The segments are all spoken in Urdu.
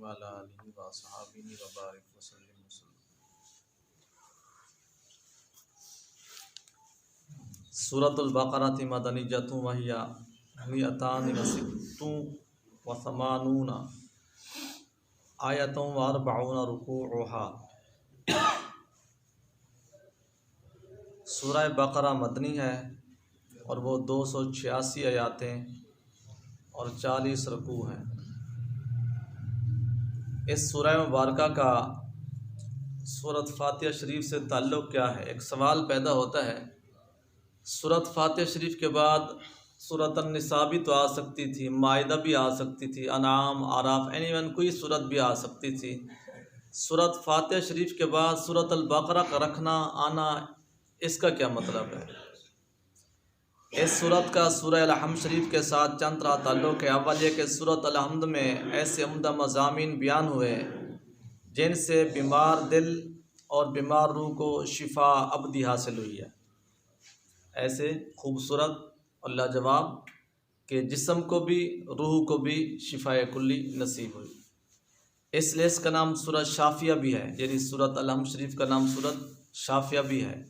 وعلى آله وصحبه وبارك وسلم وسلم۔ سورۃ البقرہ مدنیۃ وہی مئتان وست وثمانون آیۃ واربعون رکوعها۔ سورہ بقرہ مدنی ہے اور وہ 286 آیاتیں اور 40 رکوع ہیں۔ اس سورہ مبارکہ کا سورۃ فاتحہ شریف سے تعلق کیا ہے؟ ایک سوال پیدا ہوتا ہے، سورۃ فاتحہ شریف کے بعد سورۃ النساء بھی تو آ سکتی تھی، مائدہ بھی آ سکتی تھی، انعام، اعراف، کوئی سورت بھی آ سکتی تھی۔ سورۃ فاتحہ شریف کے بعد سورۃ البقرہ کا رکھنا آنا، اس کا کیا مطلب ہے؟ اس سورت کا سورہ الحمد شریف کے ساتھ چند طرح تعلق ہے۔ اول یہ کہ سورۃ الحمد میں ایسے عمدہ مضامین بیان ہوئے جن سے بیمار دل اور بیمار روح کو شفا ابدی حاصل ہوئی ہے، ایسے خوبصورت اور لاجواب کہ جسم کو بھی روح کو بھی شفا کلی نصیب ہوئی۔ اس لیے اس کا نام سورۃ شافیہ بھی ہے، یعنی سورۃ الحمد شریف کا نام سورۃ شافیہ بھی ہے۔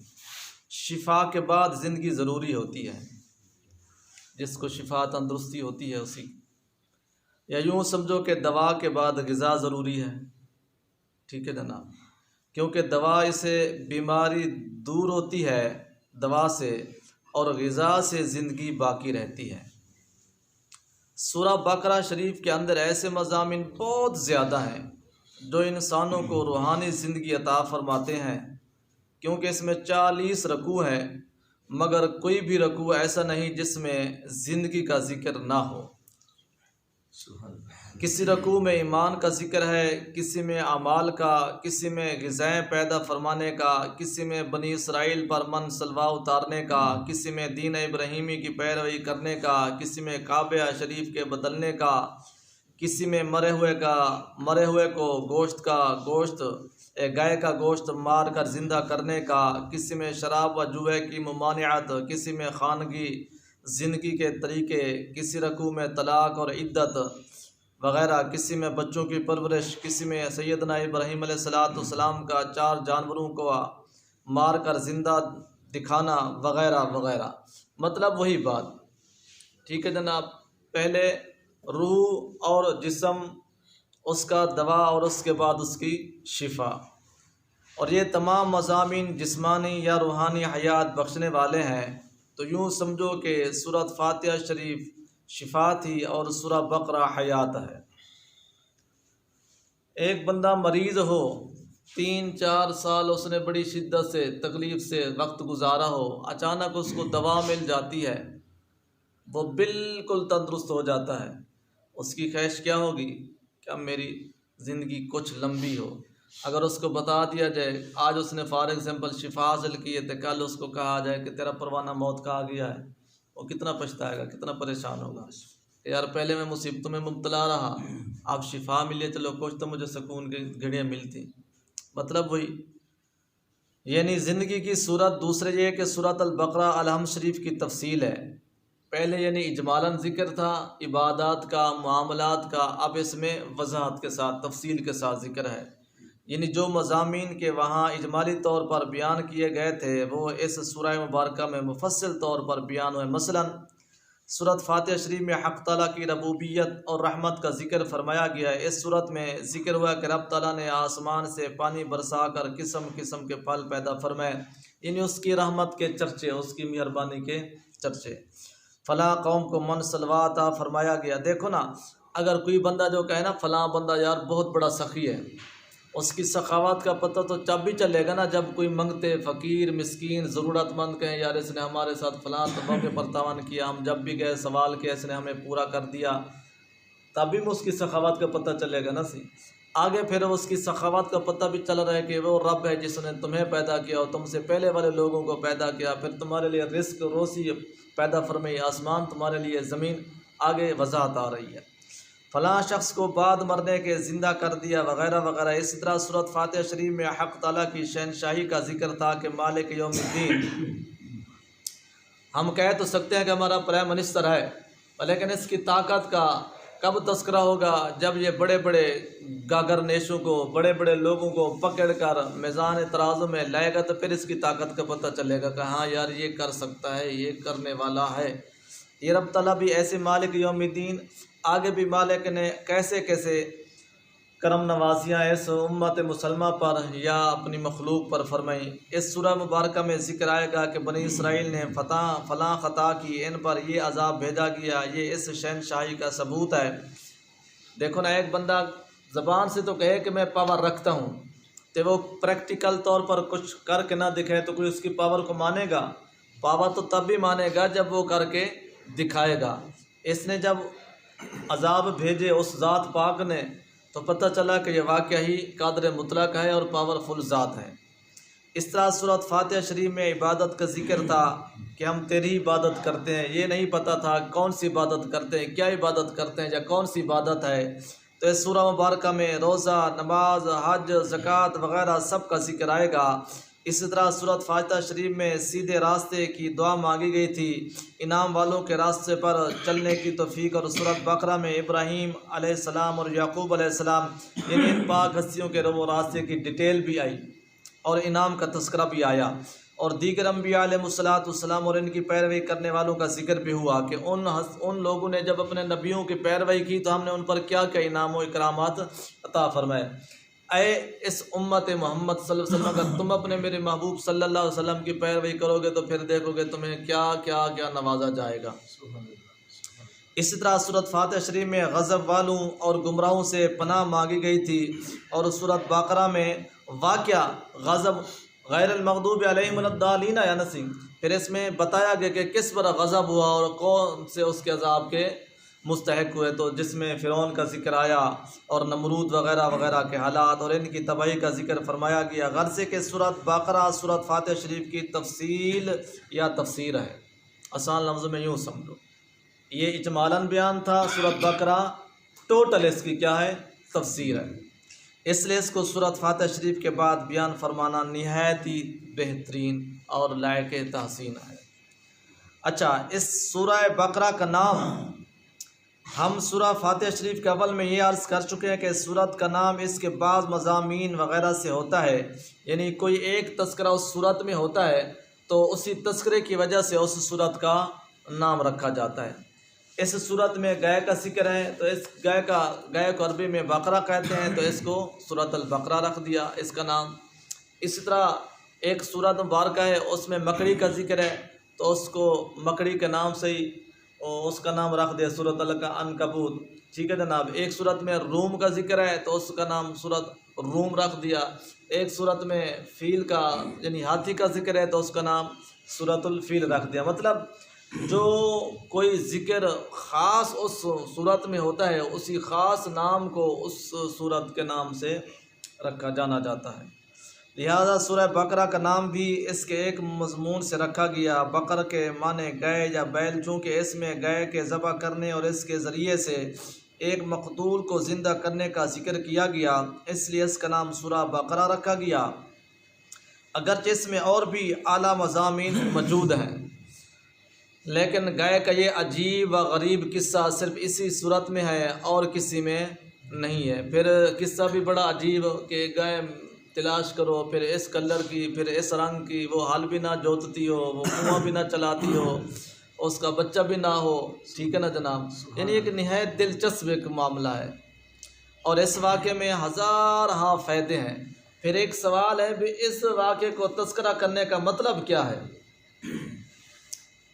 شفا کے بعد زندگی ضروری ہوتی ہے، جس کو شفا تندرستی ہوتی ہے اسی، یا یوں سمجھو کہ دوا کے بعد غذا ضروری ہے، ٹھیک ہے جناب، کیونکہ دوا سے بیماری دور ہوتی ہے دوا سے، اور غذا سے زندگی باقی رہتی ہے۔ سورہ بقرہ شریف کے اندر ایسے مضامین بہت زیادہ ہیں جو انسانوں کو روحانی زندگی عطا فرماتے ہیں، کیونکہ اس میں 40 رکوع ہیں، مگر کوئی بھی رکوع ایسا نہیں جس میں زندگی کا ذکر نہ ہو۔ کسی رکوع میں ایمان کا ذکر ہے، کسی میں اعمال کا، کسی میں غذائیں پیدا فرمانے کا، کسی میں بنی اسرائیل پر من سلوا اتارنے کا، کسی میں دین ابراہیمی کی پیروی کرنے کا، کسی میں کعبہ شریف کے بدلنے کا، کسی میں مرے ہوئے کو گائے کا گوشت مار کر زندہ کرنے کا، کسی میں شراب و جوئے کی ممانعت، کسی میں خانگی زندگی کے طریقے، کسی رکوع میں طلاق اور عدت وغیرہ، کسی میں بچوں کی پرورش، کسی میں سیدنا ابراہیم علیہ السلام کا 4 جانوروں کو مار کر زندہ دکھانا وغیرہ وغیرہ۔ مطلب وہی بات، ٹھیک ہے جناب، پہلے روح اور جسم، اس کا دوا، اور اس کے بعد اس کی شفا، اور یہ تمام مضامین جسمانی یا روحانی حیات بخشنے والے ہیں۔ تو یوں سمجھو کہ سورۃ فاتحہ شریف شفا تھی اور سورہ بقرہ حیات ہے۔ ایک بندہ مریض ہو، 3-4 سال اس نے بڑی شدت سے تکلیف سے وقت گزارا ہو، اچانک اس کو دوا مل جاتی ہے، وہ بالکل تندرست ہو جاتا ہے، اس کی خواہش کیا ہوگی کہ اب میری زندگی کچھ لمبی ہو۔ اگر اس کو بتا دیا جائے، آج اس نے فار ایگزامپل شفا حاصل کی ہے، تو کل اس کو کہا جائے کہ تیرا پروانہ موت کا آ گیا ہے، وہ کتنا پچھتائے گا، کتنا پریشان ہوگا کہ یار پہلے میں مصیبتوں میں مبتلا رہا، اب شفا ملی، چلو کچھ تو مجھے سکون کی گھڑیاں ملتی۔ مطلب وہی، یعنی زندگی کی صورت۔ دوسرے یہ کہ سورۃ البقرہ الحمد شریف کی تفصیل ہے، پہلے یعنی اجمالاً ذکر تھا عبادات کا، معاملات کا، اب اس میں وضاحت کے ساتھ تفصیل کے ساتھ ذکر ہے، یعنی جو مضامین کے وہاں اجمالی طور پر بیان کیے گئے تھے وہ اس سورہ مبارکہ میں مفصل طور پر بیان ہوئے۔ مثلاً سورۃ فاتحہ شریف میں حق تعالیٰ کی ربوبیت اور رحمت کا ذکر فرمایا گیا ہے۔ اس سورت میں ذکر ہوا کہ رب تعالیٰ نے آسمان سے پانی برسا کر قسم قسم کے پھل پیدا فرمائے، یعنی اس کی رحمت کے چرچے، اس کی مہربانی کے چرچے۔ فلاں قوم کو من سلوا عطا فرمایا گیا۔ دیکھو نا، اگر کوئی بندہ جو کہے نا فلاں بندہ یار بہت بڑا سخی ہے، اس کی سخاوت کا پتہ تو تب بھی چلے گا نا جب کوئی منگتے، فقیر، مسکین، ضرورت مند کہیں یار اس نے ہمارے ساتھ فلاں موقع پر تعاون کیا، ہم جب بھی گئے سوال کیا اس نے ہمیں پورا کر دیا، تب بھی اس کی سخاوت کا پتہ چلے گا نا۔ آگے پھر اس کی سخاوت کا پتہ بھی چل رہا ہے کہ وہ رب ہے جس نے تمہیں پیدا کیا اور تم سے پہلے والے لوگوں کو پیدا کیا، پھر تمہارے لیے رزق روزی پیدا فرمائی، آسمان تمہارے لیے، زمین، آگے وضاحت آ رہی ہے۔ فلاں شخص کو بعد مرنے کے زندہ کر دیا وغیرہ وغیرہ۔ اسی طرح سورۃ فاتحہ شریف میں حق تعالیٰ کی شہنشاہی کا ذکر تھا کہ مالک یوم الدین۔ ہم کہہ تو سکتے ہیں کہ ہمارا پرائم منسٹر ہے، لیکن اس کی طاقت کا کب تذکرہ ہوگا؟ جب یہ بڑے بڑے گاگر نیشوں کو، بڑے بڑے لوگوں کو پکڑ کر میزان ترازو میں لائے گا تو پھر اس کی طاقت کا پتہ چلے گا کہ ہاں یار یہ کر سکتا ہے، یہ کرنے والا ہے۔ یہ رب تعالیٰ بھی ایسے مالک یوم الدین، آگے بھی مالک نے کیسے کیسے کرم نوازیاں اس امت مسلمہ پر یا اپنی مخلوق پر فرمائیں۔ اس سورہ مبارکہ میں ذکر آئے گا کہ بنی اسرائیل نے فلاں خطا کی، ان پر یہ عذاب بھیجا گیا، یہ اس شہنشاہی کا ثبوت ہے۔ دیکھو نا، ایک بندہ زبان سے تو کہے کہ میں پاور رکھتا ہوں، تو وہ پریکٹیکل طور پر کچھ کر کے نہ دکھائے تو کوئی اس کی پاور کو مانے گا؟ پاور تو تب بھی مانے گا جب وہ کر کے دکھائے گا۔ اس نے جب عذاب بھیجے اس ذات پاک نے تو پتہ چلا کہ یہ واقعہ ہی قادر مطلق ہے اور پاورفل ذات ہے۔ اس طرح سورۃ فاتحہ شریف میں عبادت کا ذکر تھا کہ ہم تیری عبادت کرتے ہیں، یہ نہیں پتہ تھا کون سی عبادت کرتے ہیں، کیا عبادت کرتے ہیں یا کون سی عبادت ہے۔ تو اس سورہ مبارکہ میں روزہ، نماز، حج، زکوٰۃ وغیرہ سب کا ذکر آئے گا۔ اسی طرح سورۃ فاتحہ شریف میں سیدھے راستے کی دعا مانگی گئی تھی، انعام والوں کے راستے پر چلنے کی توفیق، اور سورۃ بقرہ میں ابراہیم علیہ السلام اور یعقوب علیہ السلام یعنی ان پاک ہستیوں کے رب و راستے کی ڈیٹیل بھی آئی اور انعام کا تذکرہ بھی آیا، اور دیگر انبیاء علیہ السلام اور ان کی پیروی کرنے والوں کا ذکر بھی ہوا کہ ان لوگوں نے جب اپنے نبیوں کی پیروی کی تو ہم نے ان پر کیا کیا انعام و اکرامات عطا فرمائے۔ اے اس امت محمد صلی اللہ علیہ وسلم، اگر تم اپنے میرے محبوب صلی اللہ علیہ وسلم کی پیروی کرو گے تو پھر دیکھو گے تمہیں کیا کیا کیا نوازا جائے گا۔ اسی طرح سورۃ فاتحہ شریف میں غضب والوں اور گمراہوں سے پناہ مانگی گئی تھی، اور سورۃ بقرہ میں واقعہ غضب غیر المغضوب علیہم ولا الضالین یا نسی، پھر اس میں بتایا گیا کہ کس پر غضب ہوا اور کون سے اس کے عذاب کے مستحق ہوئے، تو جس میں فرعون کا ذکر آیا اور نمرود وغیرہ وغیرہ کے حالات اور ان کی تباہی کا ذکر فرمایا گیا۔ غرض کہ سورۃ بقرہ سورۃ فاتحہ شریف کی تفصیل یا تفسیر ہے، آسان لفظوں میں یوں سمجھو، یہ اجمالاً بیان تھا، سورۃ بقرہ ٹوٹل اس کی کیا ہے؟ تفسیر ہے۔ اس لیے اس کو سورۃ فاتحہ شریف کے بعد بیان فرمانا نہایت ہی بہترین اور لائق تحسین ہے۔ اچھا، اس سورہ بقرہ کا نام ہم سورہ فاتحہ شریف کے اول میں یہ عرض کر چکے ہیں کہ سورت کا نام اس کے بعض مضامین وغیرہ سے ہوتا ہے، یعنی کوئی ایک تذکرہ اس سورت میں ہوتا ہے تو اسی تذکرے کی وجہ سے اس سورت کا نام رکھا جاتا ہے۔ اس سورت میں گائے کا ذکر ہے تو اس گائے کو عربی میں بقرہ کہتے ہیں، تو اس کو سورۃ البقرہ رکھ دیا اس کا نام۔ اسی طرح ایک سورت مبارکہ ہے اس میں مکڑی کا ذکر ہے تو اس کو مکڑی کے نام سے ہی اس کا نام رکھ دیا سورۃ العنکبوت، ٹھیک ہے جناب۔ ایک سورت میں روم کا ذکر ہے تو اس کا نام سورۃ روم رکھ دیا۔ ایک سورت میں فیل کا یعنی ہاتھی کا ذکر ہے تو اس کا نام سورۃ الفیل رکھ دیا۔ مطلب جو کوئی ذکر خاص اس سورت میں ہوتا ہے اسی خاص نام کو اس سورت کے نام سے رکھا جانا جاتا ہے، لہذا سورہ بقرہ کا نام بھی اس کے ایک مضمون سے رکھا گیا۔ بقر کے معنی گائے یا بیل، چونکہ اس میں گائے کے ذبح کرنے اور اس کے ذریعے سے ایک مقتول کو زندہ کرنے کا ذکر کیا گیا، اس لیے اس کا نام سورہ بقرہ رکھا گیا، اگرچہ اس میں اور بھی اعلیٰ مضامین موجود ہیں، لیکن گائے کا یہ عجیب و غریب قصہ صرف اسی صورت میں ہے اور کسی میں نہیں ہے۔ پھر قصہ بھی بڑا عجیب کہ گائے تلاش کرو، پھر اس کلر کی، پھر اس رنگ کی، وہ ہل بھی نہ جوتتی ہو، وہ کنواں بھی نہ چلاتی ہو، اس کا بچہ بھی نہ ہو، ٹھیک ہے نا جناب۔ یعنی ایک نہایت دلچسپ ایک معاملہ ہے اور اس واقعے میں ہزارہا فائدے ہیں۔ پھر ایک سوال ہے بھی اس واقعے کو تذکرہ کرنے کا مطلب کیا ہے؟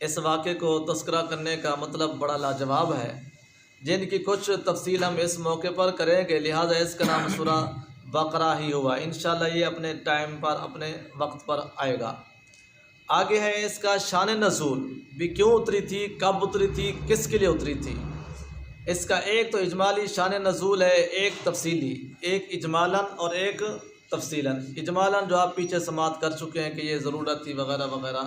اس واقعے کو تذکرہ کرنے کا مطلب بڑا لاجواب ہے، جن کی کچھ تفصیل ہم اس موقع پر کریں گے، لہٰذا اس کا نام سورہ بقرہ ہی ہوا۔ انشاءاللہ یہ اپنے ٹائم پر اپنے وقت پر آئے گا۔ آگے ہے اس کا شان نزول، بھی کیوں اتری تھی، کب اتری تھی، کس کے لیے اتری تھی۔ اس کا ایک تو اجمالی شان نزول ہے، ایک تفصیلی، ایک اجمالاً اور ایک تفصیلاً۔ اجمالاً جو آپ پیچھے سماعت کر چکے ہیں کہ یہ ضرورت تھی وغیرہ وغیرہ۔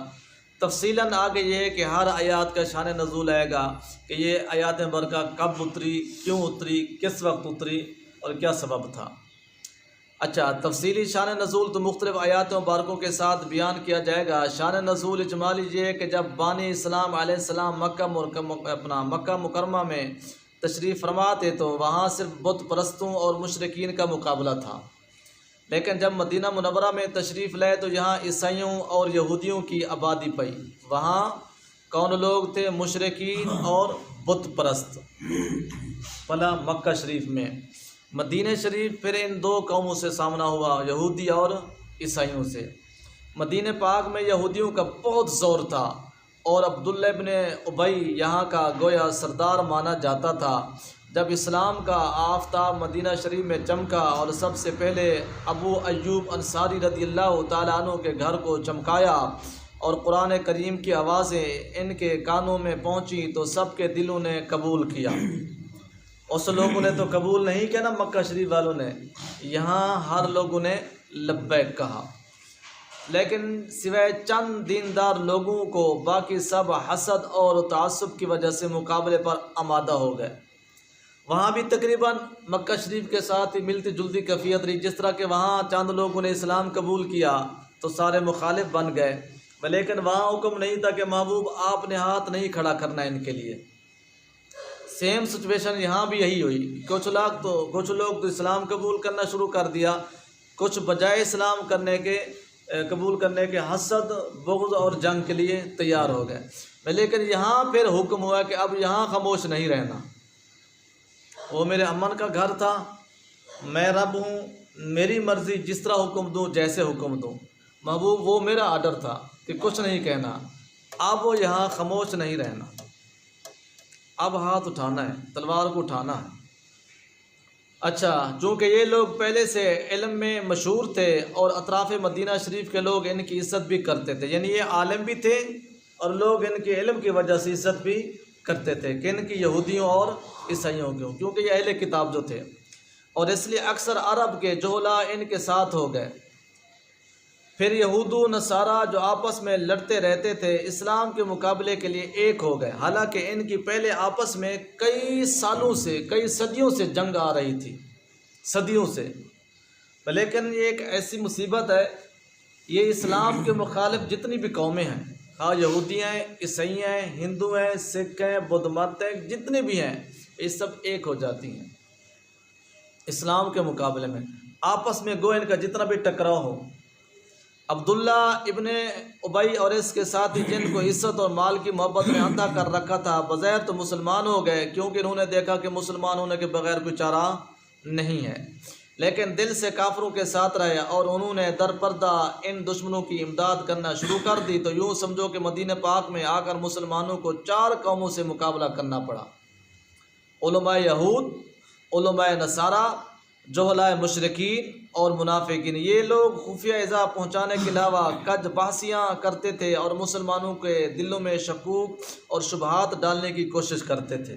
تفصیلاً آگے یہ ہے کہ ہر آیات کا شان نزول آئے گا کہ یہ آیات مبارکہ کب اتری، کیوں اتری، کس وقت اتری اور کیا سبب تھا۔ اچھا، تفصیلی شان نزول تو مختلف آیات مبارکوں کے ساتھ بیان کیا جائے گا۔ شان نزول اجمالی یہ ہے کہ جب بانی اسلام علیہ السلام مکہ مکرمہ میں تشریف فرما تھے تو وہاں صرف بت پرستوں اور مشرکین کا مقابلہ تھا، لیکن جب مدینہ منورہ میں تشریف لائے تو یہاں عیسائیوں اور یہودیوں کی آبادی پئی۔ وہاں کون لوگ تھے؟ مشرکین اور بت پرست۔ پلا مکہ شریف میں، مدینہ شریف پھر ان دو قوموں سے سامنا ہوا، یہودی اور عیسائیوں سے۔ مدینہ پاک میں یہودیوں کا بہت زور تھا اور عبداللہ ابن ابی یہاں کا گویا سردار مانا جاتا تھا۔ جب اسلام کا آفتاب مدینہ شریف میں چمکا اور سب سے پہلے ابو ایوب انصاری رضی اللہ تعالیٰ عنہ کے گھر کو چمکایا اور قرآن کریم کی آوازیں ان کے کانوں میں پہنچی تو سب کے دلوں نے قبول کیا۔ اس لوگوں نے تو قبول نہیں کیا نا، مکہ شریف والوں نے، یہاں ہر لوگوں نے لبیک کہا، لیکن سوائے چند دیندار لوگوں کو باقی سب حسد اور تعصب کی وجہ سے مقابلے پر آمادہ ہو گئے۔ وہاں بھی تقریباً مکہ شریف کے ساتھ ہی ملتی جلتی کیفیت رہی، جس طرح کہ وہاں چند لوگوں نے اسلام قبول کیا تو سارے مخالف بن گئے، لیکن وہاں حکم نہیں تھا کہ محبوب آپ نے ہاتھ نہیں کھڑا کرنا ان کے لیے۔ سیم سچویشن یہاں بھی یہی ہوئی، کچھ لوگ تو اسلام قبول کرنا شروع کر دیا، کچھ بجائے اسلام قبول کرنے کے حسد، بغض اور جنگ کے لیے تیار ہو گئے۔ لیکن یہاں پھر حکم ہوا کہ اب یہاں خاموش نہیں رہنا، وہ میرے امن کا گھر تھا، میں رب ہوں، میری مرضی، جس طرح حکم دوں جیسے حکم دوں، محبوب وہ میرا آرڈر تھا کہ کچھ نہیں کہنا، اب وہ یہاں خاموش نہیں رہنا، اب ہاتھ اٹھانا ہے، تلوار کو اٹھانا ہے۔ اچھا، چونکہ یہ لوگ پہلے سے علم میں مشہور تھے اور اطراف مدینہ شریف کے لوگ ان کی عزت بھی کرتے تھے، یعنی یہ عالم بھی تھے اور لوگ ان کے علم کی وجہ سے عزت بھی کرتے تھے کہ ان کی یہودیوں اور عیسائیوں کی، کیونکہ یہ اہل کتاب جو تھے، اور اس لیے اکثر عرب کے جہلا ان کے ساتھ ہو گئے۔ پھر یہود و نصارہ جو آپس میں لڑتے رہتے تھے اسلام کے مقابلے کے لیے ایک ہو گئے، حالانکہ ان کی پہلے آپس میں کئی سالوں سے، کئی صدیوں سے جنگ آ رہی تھی، صدیوں سے۔ لیکن یہ ایک ایسی مصیبت ہے، یہ اسلام کے مخالف جتنی بھی قومیں ہیں، ہاں یہودی ہیں، عیسائی ہیں، ہندو ہیں، سکھ ہیں، بدھ مت ہیں، جتنے بھی ہیں، یہ سب ایک ہو جاتی ہیں اسلام کے مقابلے میں، آپس میں گو ان کا جتنا بھی ٹکراؤ ہو۔ عبداللہ ابن ابی اور اس کے ساتھی جن کو عزت اور مال کی محبت نے اندھا کر رکھا تھا، بظاہر تو مسلمان ہو گئے کیونکہ انہوں نے دیکھا کہ مسلمان ہونے کے بغیر کوئی چارہ نہیں ہے، لیکن دل سے کافروں کے ساتھ رہے اور انہوں نے در پردہ ان دشمنوں کی امداد کرنا شروع کر دی، تو یوں سمجھو کہ مدینہ پاک میں آ کر مسلمانوں کو 4 قوموں سے مقابلہ کرنا پڑا: علماء یہود، علماء نصارہ، جہلاء مشرکین اور منافقین۔ یہ لوگ خفیہ ایذا پہنچانے کے علاوہ کج بحثیاں کرتے تھے اور مسلمانوں کے دلوں میں شکوک اور شبہات ڈالنے کی کوشش کرتے تھے،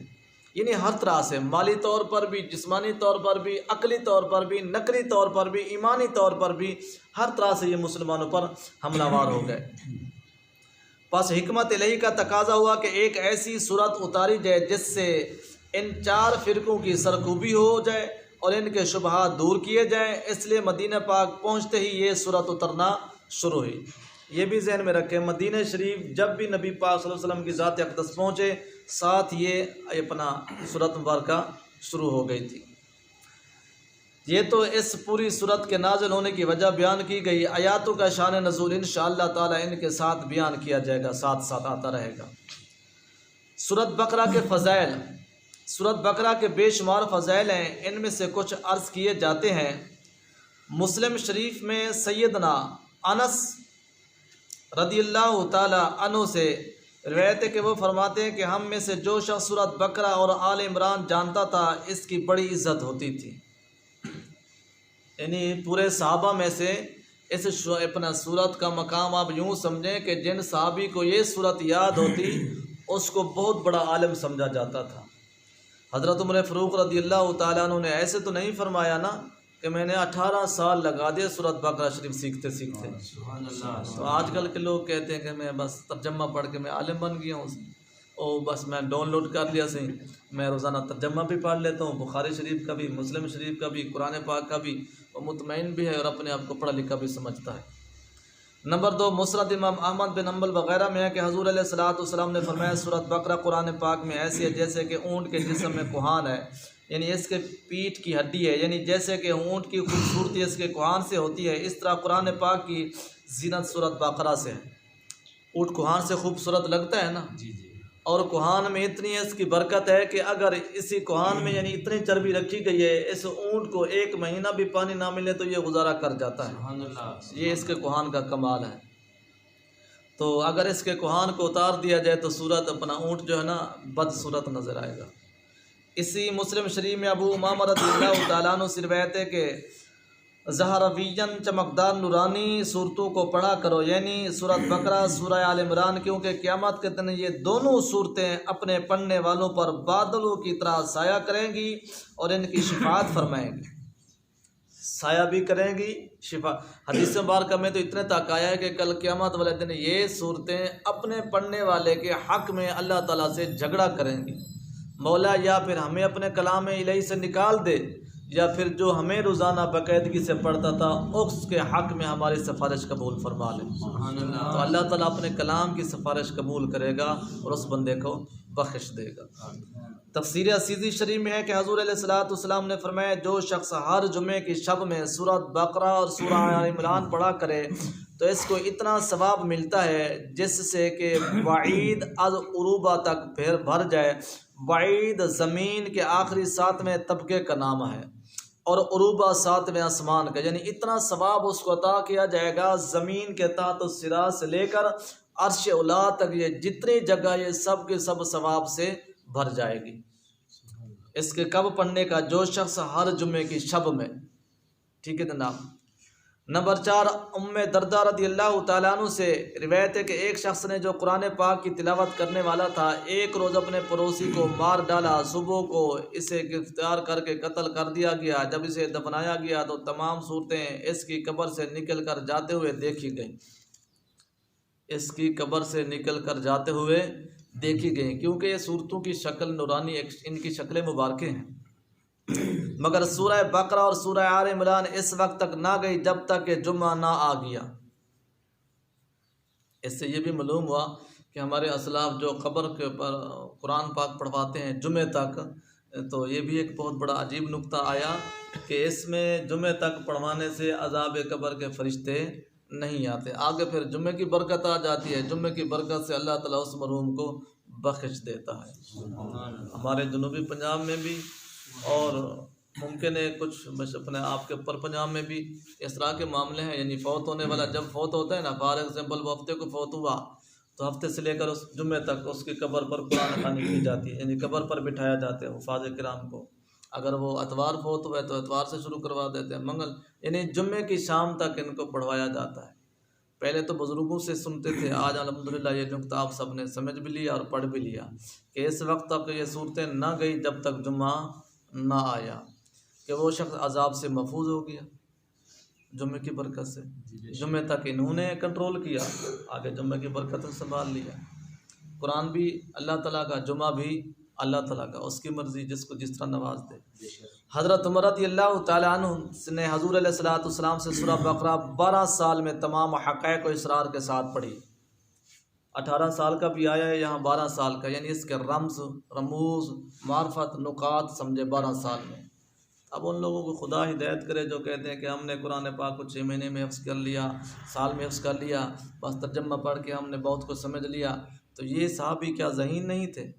یعنی ہر طرح سے، مالی طور پر بھی، جسمانی طور پر بھی، عقلی طور پر بھی، نقلی طور پر بھی، ایمانی طور پر بھی، ہر طرح سے یہ مسلمانوں پر حملہ وار ہو گئے۔ پس حکمت الہی کا تقاضا ہوا کہ ایک ایسی صورت اتاری جائے جس سے ان 4 فرقوں کی سرکوبی ہو جائے اور ان کے شبہات دور کیے جائیں۔ اس لیے مدینہ پاک پہنچتے ہی یہ صورت اترنا شروع ہوئی۔ یہ بھی ذہن میں رکھیں، مدینہ شریف جب بھی نبی پاک صلی اللہ علیہ وسلم کی ذات اقدس پہنچے، ساتھ یہ اپنا صورت مبارکہ شروع ہو گئی تھی۔ یہ تو اس پوری صورت کے نازل ہونے کی وجہ بیان کی گئی، آیاتوں کا شان نزول انشاءاللہ تعالی ان کے ساتھ بیان کیا جائے گا، ساتھ ساتھ آتا رہے گا۔ سورۃ بقرہ کے فضائل، سورۃ بقرہ کے بے شمار فضائل ہیں، ان میں سے کچھ عرض کیے جاتے ہیں۔ مسلم شریف میں سیدنا انس رضی اللہ تعالی عنہ سے روایت ہے کہ وہ فرماتے ہیں کہ ہم میں سے جو شخص سورۃ بقرہ اور آل عمران جانتا تھا اس کی بڑی عزت ہوتی تھی، یعنی پورے صحابہ میں سے اس اپنا صورت کا مقام آپ یوں سمجھیں کہ جن صحابی کو یہ صورت یاد ہوتی اس کو بہت بڑا عالم سمجھا جاتا تھا۔ حضرت عمر فاروق رضی اللہ تعالیٰ عنہ نے ایسے تو نہیں فرمایا نا کہ میں نے 18 سال لگا دیے سورۃ بقرہ شریف سیکھتے سیکھتے۔ تو آج کل کے لوگ کہتے ہیں کہ میں بس ترجمہ پڑھ کے میں عالم بن گیا ہوں، او بس میں ڈاؤن لوڈ کر لیا سی، میں روزانہ ترجمہ بھی پڑھ لیتا ہوں، بخاری شریف کا بھی، مسلم شریف کا بھی، قرآن پاک کا بھی، وہ مطمئن بھی ہے اور اپنے آپ کو پڑھا لکھا بھی سمجھتا ہے۔ نمبر 2 مسند امام احمد بن حنبل وغیرہ میں ہے کہ حضور علیہ الصلوۃ والسلام نے فرمایا سورۃ بقرہ قرآن پاک میں ایسی ہے جیسے کہ اونٹ کے جسم میں کوہان ہے، یعنی اس کے پیٹھ کی ہڈی ہے، یعنی جیسے کہ اونٹ کی خوبصورتی اس کے کوہان سے ہوتی ہے، اس طرح قرآن پاک کی زینت سورۃ بقرہ سے ہے۔ اونٹ کوہان سے خوبصورت لگتا ہے نا، اور کوہان میں اتنی اس کی برکت ہے کہ اگر اسی کوہان میں یعنی اتنی چربی رکھی گئی ہے، اس اونٹ کو 1 مہینہ بھی پانی نہ ملے تو یہ گزارا کر جاتا ہے۔ یہ اس کے کوہان کا کمال ہے۔ تو اگر اس کے کوہان کو اتار دیا جائے تو صورت اپنا اونٹ جو ہے نا بدصورت نظر آئے گا۔ اسی مسلم شریف میں ابو امامہ رضی اللہ تعالیٰ عنہ سے روایت ہے کہ زہروین چمکدار نورانی صورتوں کو پڑھا کرو، یعنی سورۃ بقرہ، سورہ آل عمران، کیونکہ قیامت کے دن یہ دونوں صورتیں اپنے پڑھنے والوں پر بادلوں کی طرح سایہ کریں گی اور ان کی شفاعت فرمائیں گی۔ سایہ بھی کریں گی، حدیث مبارکہ میں تو اتنے تک آیا ہے کہ کل قیامت والے دن یہ صورتیں اپنے پڑھنے والے کے حق میں اللہ تعالیٰ سے جھگڑا کریں گی، مولا یا پھر ہمیں اپنے کلام الہی سے نکال دے، یا پھر جو ہمیں روزانہ باقاعدگی سے پڑھتا تھا اس کے حق میں ہماری سفارش قبول فرما لے۔ تو اللہ تعالیٰ اپنے کلام کی سفارش قبول کرے گا اور اس بندے کو بخش دے گا۔ تفسیر عزیزی شریف میں ہے کہ حضور علیہ الصلوۃ والسلام نے فرمایا جو شخص ہر جمعے کی شب میں سورۃ بقرہ اور سورہ آل عمران پڑھا کرے تو اس کو اتنا ثواب ملتا ہے جس سے کہ بعید از عروبہ تک بھر جائے۔ بعید زمین کے آخری 7ویں طبقے کا نام ہے اور عروبہ 7ویں آسمان کا، یعنی اتنا ثواب اس کو عطا کیا جائے گا زمین کے تحت الصراط سے لے کر عرش اولا تک، یہ جتنی جگہ یہ سب کے سب ثواب سے بھر جائے گی۔ اس کے کب پڑھنے کا؟ جو شخص ہر جمعے کی شب میں، ٹھیک ہے جناب۔ نمبر 4 ام دردہ رضی اللہ تعالیٰ عنہ سے روایت ہے کہ ایک شخص نے جو قرآن پاک کی تلاوت کرنے والا تھا ایک روز اپنے پڑوسی کو مار ڈالا، صبح کو اسے گرفتار کر کے قتل کر دیا گیا۔ جب اسے دفنایا گیا تو تمام صورتیں اس کی قبر سے نکل کر جاتے ہوئے دیکھی گئیں، اس کی قبر سے نکل کر جاتے ہوئے دیکھی گئیں، کیونکہ یہ صورتوں کی شکل نورانی، ان کی شکلیں مبارکیں ہیں۔ مگر سورہ بقرہ اور سورہ آل عمران اس وقت تک نہ گئی جب تک کہ جمعہ نہ آ گیا۔ اس سے یہ بھی معلوم ہوا کہ ہمارے اسلاف جو قبر کے پر قرآن پاک پڑھواتے ہیں جمعے تک، تو یہ بھی ایک بہت بڑا عجیب نکتہ آیا کہ اس میں جمعے تک پڑھوانے سے عذاب قبر کے فرشتے نہیں آتے۔ آگے پھر جمعے کی برکت آ جاتی ہے، جمعے کی برکت سے اللہ تعالیٰ اس مرحوم کو بخش دیتا ہے۔ ہمارے جنوبی پنجاب میں بھی اور ممکن ہے کچھ اپنے آپ کے اوپر پنجاب میں بھی اس طرح کے معاملے ہیں، یعنی فوت ہونے والا جب فوت ہوتا ہے نا، فار ایگزامپل وہ ہفتے کو فوت ہوا تو ہفتے سے لے کر اس جمعے تک اس کی قبر پر قرآن خوانی کی جاتی ہے، یعنی قبر پر بٹھایا جاتے ہیں حفاظ کرام کو۔ اگر وہ اتوار فوت ہوئے تو اتوار سے شروع کروا دیتے ہیں، منگل، یعنی جمعے کی شام تک ان کو پڑھوایا جاتا ہے۔ پہلے تو بزرگوں سے سنتے تھے، آج الحمدللہ یہ نکتہ آپ سب نے سمجھ بھی لیا اور پڑھ بھی لیا کہ اس وقت تک یہ صورتیں نہ گئی جب تک جمعہ نہ آیا، کہ وہ شخص عذاب سے محفوظ ہو گیا جمعے کی برکت سے۔ جمعے تک انہوں نے کنٹرول کیا، آگے جمعے کی برکت سے سنبھال لیا۔ قرآن بھی اللہ تعالیٰ کا، جمعہ بھی اللہ تعالیٰ کا، اس کی مرضی جس کو جس طرح نواز دے۔ حضرت عمر رضی اللہ تعالیٰ عنہ نے حضور علیہ الصلوۃ والسلام سے سورہ بقرہ 12 سال میں تمام حقائق و اسرار کے ساتھ پڑھی۔ 18 سال کا بھی آیا ہے یہاں 12 سال کا، یعنی اس کے رمز، رموز، معرفت، نکات سمجھے 12 سال میں۔ اب ان لوگوں کو خدا ہدایت کرے جو کہتے ہیں کہ ہم نے قرآن پاک کو 6 مہینے میں حفظ کر لیا، سال میں حفظ کر لیا، بس ترجمہ پڑھ کے ہم نے بہت کچھ سمجھ لیا۔ تو یہ صحابی کیا ذہین نہیں تھے؟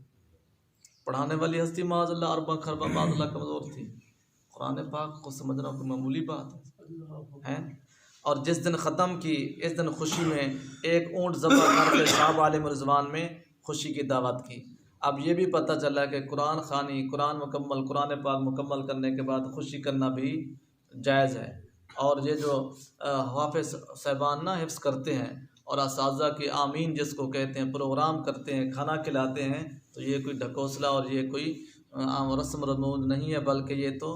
پڑھانے والی ہستی معاذ اللہ اربع خربہ معاذ اللہ کمزور تھی۔ قرآن پاک کو سمجھنا کوئی معمولی بات ہے۔ اور جس دن ختم کی اس دن خوشی میں ایک اونٹ ذبح کر کے صاحب عالم رضوان میں خوشی کی دعوت کی۔ اب یہ بھی پتہ چلا کہ قرآن خوانی، قرآن پاک مکمل کرنے کے بعد خوشی کرنا بھی جائز ہے۔ اور یہ جو حافظ صاحبان نہ حفظ کرتے ہیں اور اساتذہ کی آمین جس کو کہتے ہیں، پروگرام کرتے ہیں، کھانا کھلاتے ہیں، تو یہ کوئی ڈھکوسلا اور یہ کوئی رسم رموز نہیں ہے، بلکہ یہ تو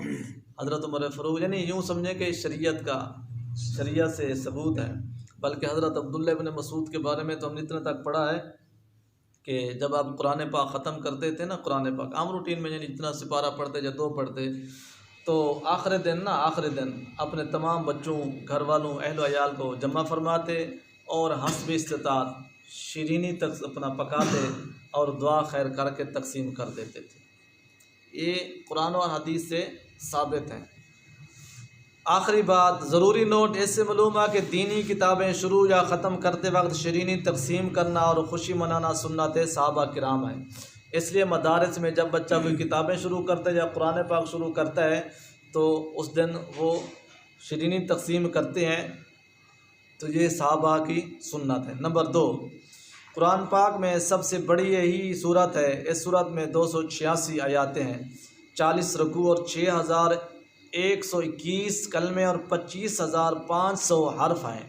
حضرت عمر فاروق، یعنی یوں سمجھیں کہ شریعت سے ثبوت ہے۔ بلکہ حضرت عبداللہ ابن مسعود کے بارے میں تو ہم نے اتنا تک پڑھا ہے کہ جب آپ قرآن پاک ختم کرتے تھے نا، قرآن پاک عام روٹین میں یعنی اتنا سپارہ پڑھتے یا 2 پڑھتے، تو آخر دن اپنے تمام بچوں، گھر والوں، اہل و عیال کو جمع فرماتے اور حسب استطاعت شیرینی تک اپنا پکاتے اور دعا خیر کر کے تقسیم کر دیتے تھے۔ یہ قرآن اور حدیث سے ثابت ہے۔ آخری بات، ضروری نوٹ، اس سے معلوم ہے کہ دینی کتابیں شروع یا ختم کرتے وقت شیرینی تقسیم کرنا اور خوشی منانا سنت صحابہ کرام ہے۔ اس لیے مدارس میں جب بچہ کوئی کتابیں شروع کرتا ہے یا قرآن پاک شروع کرتا ہے تو اس دن وہ شیرینی تقسیم کرتے ہیں، تو یہ صحابہ کی سنت ہے۔ نمبر 2، قرآن پاک میں سب سے بڑی یہی صورت ہے۔ اس صورت میں 286 آیاتیں ہیں، 40 رکوع اور 6121 کلمے اور 25500 حرف ہیں۔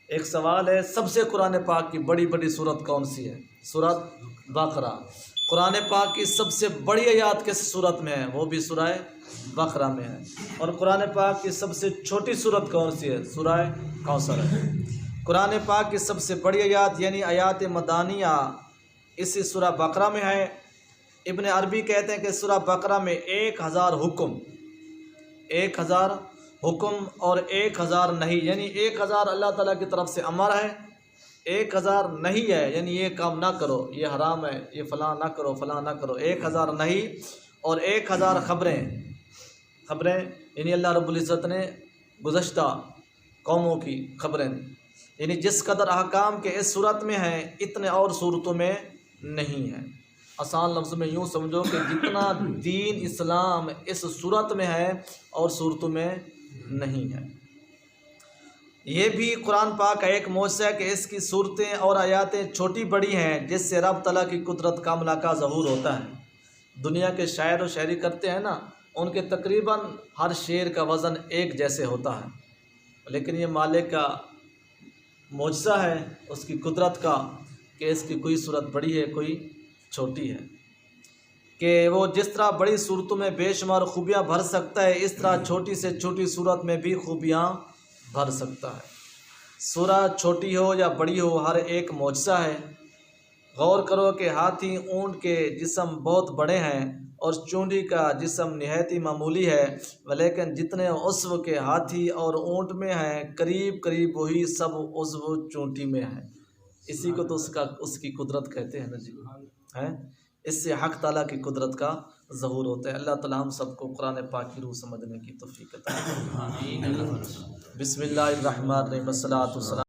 ایک سوال ہے، سب سے قرآن پاک کی بڑی صورت کون سی ہے؟ سورۃ بقرہ۔ قرآن پاک کی سب سے بڑی آیات کس صورت میں ہے؟ وہ بھی سورہ بقرہ میں ہے۔ اور قرآن پاک کی سب سے چھوٹی صورت کون سی ہے؟ سورہ کوثر ہے۔ قرآن پاک کی سب سے بڑی آیات یعنی آیات مدانیہ اسی سورہ بقرہ میں ہے۔ ابن عربی کہتے ہیں کہ سورہ بقرہ میں 1000 حکم اور 1000 نہیں، یعنی 1000 اللہ تعالیٰ کی طرف سے امر ہے، 1000 نہیں ہے یعنی یہ کام نہ کرو، یہ حرام ہے، یہ فلاں نہ کرو، فلاں نہ کرو، 1000 نہیں اور 1000 خبریں یعنی اللہ رب العزت نے گزشتہ قوموں کی خبریں، یعنی جس قدر احکام کے اس صورت میں ہیں اتنے اور صورتوں میں نہیں ہیں۔ آسان لفظ میں یوں سمجھو کہ جتنا دین اسلام اس صورت میں ہے اور صورتوں میں نہیں ہے۔ یہ بھی قرآن پاک کا ایک معجزہ ہے کہ اس کی صورتیں اور آیاتیں چھوٹی بڑی ہیں، جس سے رب تعالیٰ کی قدرت کاملہ کا ظہور ہوتا ہے۔ دنیا کے شاعر و شاعری کرتے ہیں نا، ان کے تقریباً ہر شعر کا وزن ایک جیسے ہوتا ہے، لیکن یہ مالک کا معجزہ ہے اس کی قدرت کا کہ اس کی کوئی صورت بڑی ہے کوئی چھوٹی ہے، کہ وہ جس طرح بڑی صورتوں میں بے شمار خوبیاں بھر سکتا ہے، اس طرح چھوٹی سے چھوٹی صورت میں بھی خوبیاں بھر سکتا ہے۔ سورہ چھوٹی ہو یا بڑی ہو، ہر ایک معجزہ ہے۔ غور کرو کہ ہاتھی اونٹ کے جسم بہت بڑے ہیں اور چونٹی کا جسم نہایت معمولی ہے، لیکن جتنے عضو کے ہاتھی اور اونٹ میں ہیں قریب وہی سب عضو چونٹی میں ہیں۔ اسی کو تو اس کی قدرت کہتے ہیں نا جی، ہیں؟ اس سے حق تعالیٰ کی قدرت کا ظہور ہوتا ہے۔ اللہ تعالیٰ ہم سب کو قرآن پاک کی روح سمجھنے کی توفیق عطا فرمائے۔ بسم اللہ الرحمن الرحیم، والصلاۃ والسلام